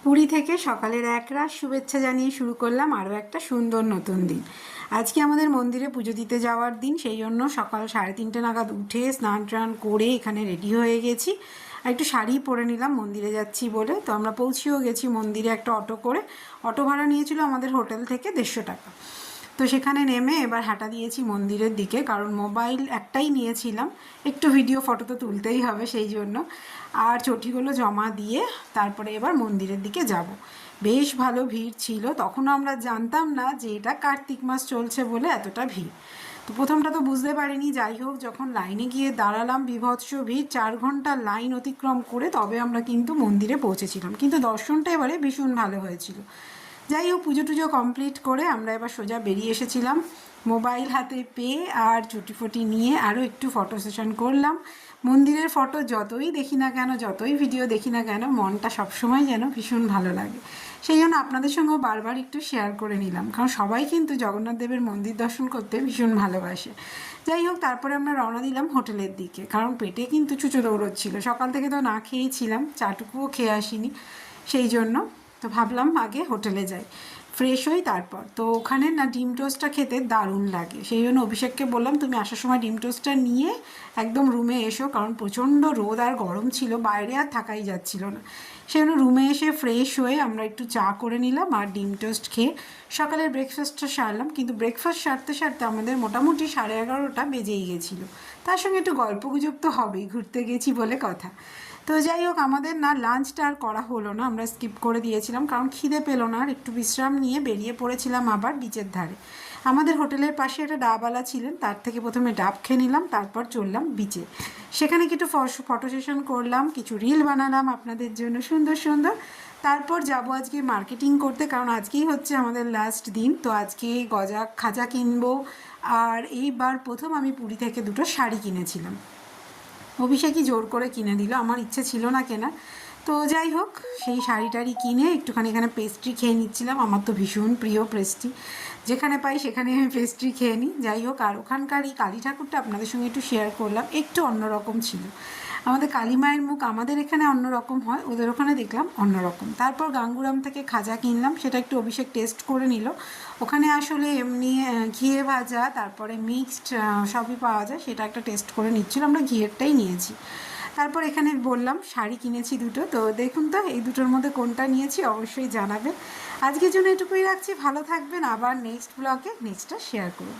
পুরী থেকে সকালের এক রাত শুভেচ্ছা জানিয়ে শুরু করলাম আরও একটা সুন্দর নতুন দিন। আজকে আমাদের মন্দিরে পুজো দিতে যাওয়ার দিন, সেই জন্য সকাল 3:30 নাগাদ উঠে স্নান টান করে এখানে রেডি হয়ে গেছি। আর একটু শাড়ি পরে নিলাম, মন্দিরে যাচ্ছি বলে। তো আমরা পৌঁছেও গেছি মন্দিরে একটা অটো করে। অটো ভাড়া নিয়েছিল আমাদের হোটেল থেকে 150 টাকা। তো সেখানে নেমে এবার হাঁটা দিয়েছি মন্দিরের দিকে, কারণ মোবাইল একটাই নিয়েছিলাম, একটু ভিডিও ফটো তো তুলতেই হবে সেই জন্য। আর চটিগুলো জমা দিয়ে তারপরে এবার মন্দিরের দিকে যাব। বেশ ভালো ভিড় ছিল, তখনও আমরা জানতাম না যে এটা কার্তিক মাস চলছে বলে এতটা ভিড়। তো প্রথমটা তো বুঝতে পারিনি, যাই হোক যখন লাইনে গিয়ে দাঁড়ালাম, বিভৎস ভিড়, 4 ঘন্টা লাইন অতিক্রম করে তবে আমরা কিন্তু মন্দিরে পৌঁছেছিলাম। কিন্তু দর্শনটা এবারে ভীষণ ভালো হয়েছিল। যাই হোক, পুজো টুজো কমপ্লিট করে আমরা এবার সোজা বেরিয়ে এসেছিলাম, মোবাইল হাতে পেয়ে আর চটি ফটি নিয়ে আরও একটু ফটো সেশন করলাম। মন্দিরের ফটো যতই দেখি না কেন, যতই ভিডিও দেখি না কেন, মনটা সবসময় যেন ভীষণ ভালো লাগে। সেই জন্য আপনাদের সঙ্গেও বারবার একটু শেয়ার করে নিলাম, কারণ সবাই কিন্তু জগন্নাথ দেবের মন্দির দর্শন করতে ভীষণ ভালোবাসে। যাই হোক, তারপরে আমরা রওনা দিলাম হোটেলের দিকে, কারণ পেটে কিন্তু চুচো দৌড়চ্ছিল। সকাল থেকে তো না খেয়েছিলাম, চাটুকুও খেয়ে আসিনি, সেই জন্য তো ভাবলাম আগে হোটেলে যাই, ফ্রেশ হই তারপর। তো ওখানে না ডিম টোস্টটা খেতে দারুণ লাগে, সেই জন্য অভিষেককে বললাম তুমি আসার সময় ডিম টোস্টটা নিয়ে একদম রুমে এসো, কারণ প্রচণ্ড রোদ আর গরম ছিল, বাইরে আর থাকাই যাচ্ছিল না। সেই জন্য রুমে এসে ফ্রেশ হয়ে আমরা একটু চা করে নিলাম আর ডিম টোস্ট খেয়ে সকালের ব্রেকফাস্টটা সারলাম। কিন্তু ব্রেকফাস্ট সারতে সারতে আমাদের মোটামুটি 11:30টা বেজেই গেছিলো। তার সঙ্গে একটু গল্পগুজব তো হবেই, ঘুরতে গেছি বলে কথা। তো যাই হোক, আমাদের না লাঞ্চটা আর করা হলো না, আমরা স্কিপ করে দিয়েছিলাম, কারণ খিদে পেলো না। আর একটু বিশ্রাম নিয়ে বেরিয়ে পড়েছিলাম আবার বিচের ধারে। আমাদের হোটেলের পাশে একটা ডাবওয়ালা ছিলেন, তার থেকে প্রথমে ডাব খেয়ে নিলাম, তারপর চললাম বিচে। সেখানে কিছু ফটো সেশন করলাম, কিছু রিল বানালাম আপনাদের জন্য সুন্দর সুন্দর। তারপর যাব আজকে মার্কেটিং করতে, কারণ আজকেই হচ্ছে আমাদের লাস্ট দিন। তো আজকে গজা খাজা কিনবো। আর এইবার প্রথম আমি পুরী থেকে 2টো শাড়ি কিনেছিলাম, অভিষেকই জোর করে কিনে দিল, আমার ইচ্ছে ছিল না কেনা। তো যাই হোক, সেই শাড়ি টাড়ি কিনে একটুখানি এখানে পেস্ট্রি খেয়ে নিচ্ছিলাম। আমার তো ভীষণ প্রিয় পেস্ট্রি, যেখানে পাই সেখানে আমি পেস্ট্রি খেয়ে নিই। যাই হোক, আর ওখানকার এই কালী ঠাকুরটা আপনাদের সঙ্গে একটু শেয়ার করলাম, একটু অন্যরকম ছিল। আমাদের কালী মায়ের মুখ আমাদের এখানে অন্যরকম হয়, ওদের ওখানে দেখলাম অন্যরকম। তারপর গাঙ্গুরাম থেকে খাজা কিনলাম, সেটা একটু অভিষেক টেস্ট করে নিল। ওখানে আসলে এমনি ঘিয়ে ভাজা, তারপরে মিক্সড সবই পাওয়া যায়, সেটা একটা টেস্ট করে নিচ্ছিল, আমরা ঘিয়েরটাই নিয়েছি। তারপর এখানে বললাম শাড়ি কিনেছি 2টো, তো দেখুন তো এই 2টোর মধ্যে কোনটা নিয়েছি অবশ্যই জানাবেন। আজকের জন্য এটুকুই রাখছি, ভালো থাকবেন, আবার নেক্সট ব্লগে নেক্সটটা শেয়ার করুন।